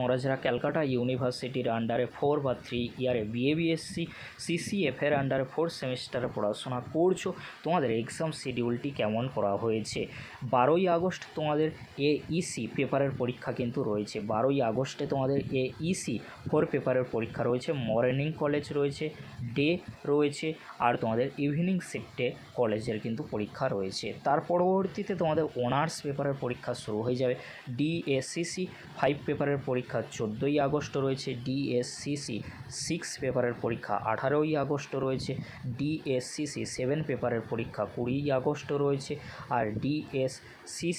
তোমরা যারা ক্যালকাটা ইউনিভার্সিটির আন্ডারে 4 বা 3 ইয়ারে বিএবিএসসি সিসিএফের আন্ডারে 4 সেমিস্টারে পড়াশোনা করছো, তোমাদের এক্সাম শিডিউলটি কেমন করা হয়েছে। 12ই আগস্ট তোমাদের এইসি পেপারের পরীক্ষা কিন্তু রয়েছে। 12ই আগস্টে তোমাদের এইসি 4 পেপারের পরীক্ষা রয়েছে। মর্নিং কলেজ রয়েছে, ডে রয়েছে, আর তোমাদের ইভিনিং শিফটে কলেজের কিন্তু পরীক্ষা রয়েছে। তার পরবর্তীতে তোমাদের অনার্স পেপারের পরীক্ষা শুরু হয়ে যাবে। ডিএসসিসি 5 পেপারের পরীক্ষা 14ই আগস্ট রয়েছে। ডিএসসিসি 6 পেপারের পরীক্ষা 18ই আগস্ট রয়েছে। ডিএসসিসি 7 পেপারের পরীক্ষা 20ই আগস্ট রয়েছে। আর ডিএসসিসি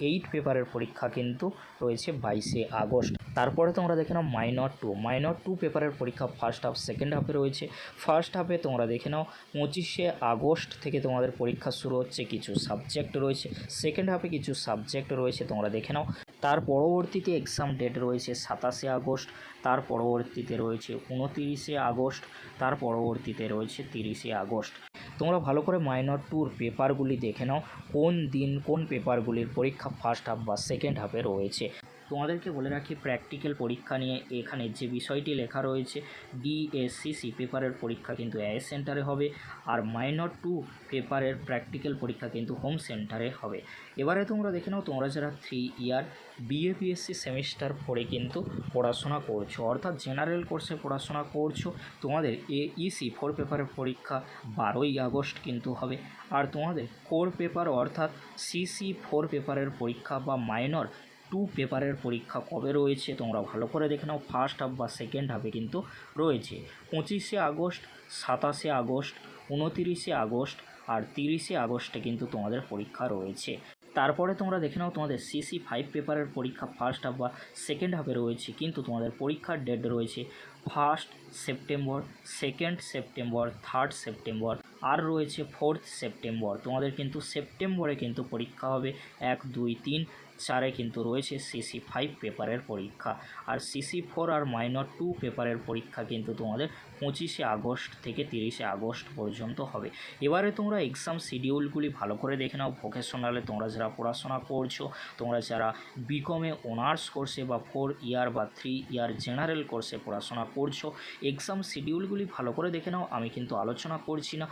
8 পেপারের পরীক্ষা কিন্তু রয়েছে 22শে আগস্ট। তারপরে তোমরা দেখে নাও মাইনর টু পেপারের পরীক্ষা ফার্স্ট হাফ সেকেন্ড হাফে রয়েছে। ফার্স্ট হাফে তোমরা দেখে নাও 25শে আগস্ট থেকে তোমাদের পরীক্ষা শুরু হচ্ছে, কিছু সাবজেক্ট রয়েছে। সেকেন্ড হাফে কিছু সাবজেক্ট রয়েছে, তোমরা দেখে নাও। তার পরবর্তীতে এক্সাম ডেট রয়েছে 27শে আগস্ট, তার পরবর্তীতে রয়েছে 29শে আগস্ট, তার পরবর্তীতে রয়েছে 30শে আগস্ট। তোমরা ভালো করে মাইনর টুর পেপারগুলি দেখে নাও, কোন দিন কোন পেপারগুলির পরীক্ষা ফার্স্ট হাফ বা সেকেন্ড হাফে রয়েছে। তোমাদেরকে বলে রাখি, প্র্যাকটিক্যাল পরীক্ষা নিয়ে এখানে যে বিষয়টি লেখা রয়েছে, ডিএসসিসি পেপারের পরীক্ষা কিন্তু এআই সেন্টারে হবে, আর মাইনর টু পেপারের প্র্যাকটিক্যাল পরীক্ষা কিন্তু হোম সেন্টারে হবে। এবারে তোমরা দেখে নাও, তোমরা যারা 3 ইয়ার বিএপিএসসি সেমিস্টার 4-এ কিন্তু পড়াশোনা করছো, অর্থাৎ জেনারেল কোর্সে পড়াশোনা করছো, তোমাদের এইসি 4 পেপারের পরীক্ষা 12ই আগস্ট কিন্তু হবে। আর তোমাদের 4 পেপার অর্থাৎ সিসি 4 পেপারের পরীক্ষা বা মাইনর 2 পেপারের পরীক্ষা কবে রয়েছে তোমরা ভালো করে দেখে নাও। ফার্স্ট হাফ বা সেকেন্ড হাফে কিন্তু রয়েছে 25শে আগস্ট, 27শে আগস্ট, 29শে আগস্ট আর 30শে আগস্টে কিন্তু তোমাদের পরীক্ষা রয়েছে। তারপরে তোমরা দেখে নাও, তোমাদের সিসি 5 পেপারের পরীক্ষা ফার্স্ট হাফ বা সেকেন্ড হাফে রয়েছে, কিন্তু তোমাদের পরীক্ষার ডেট রয়েছে 1 সেপ্টেম্বর, 2 সেপ্টেম্বর, 3 সেপ্টেম্বর আর রয়েছে 4 সেপ্টেম্বর। তোমাদের কিন্তু সেপ্টেম্বরে কিন্তু পরীক্ষা হবে। 1, 2, 3, 4-এ কিন্তু রয়েছে সিসি 5 পেপারের পরীক্ষা। আর সিসি 4 আর মাইনর 2 পেপারের পরীক্ষা কিন্তু তোমাদের 25শে আগস্ট থেকে 30শে আগস্ট পর্যন্ত হবে। এবারে তোমরা এক্সাম শিডিউলগুলি ভালো করে দেখে নাও। ভোকেশনালে তোমরা যারা পড়াশোনা করছো, তোমরা যারা বিকমে অনার্স কোর্সে বা 4 ইয়ার বা 3 ইয়ার জেনারেল কোর্সে পড়াশোনা করছো, এক্সাম শিডিউলগুলি ভালো করে দেখে নাও। আমি কিন্তু আলোচনা করছি না।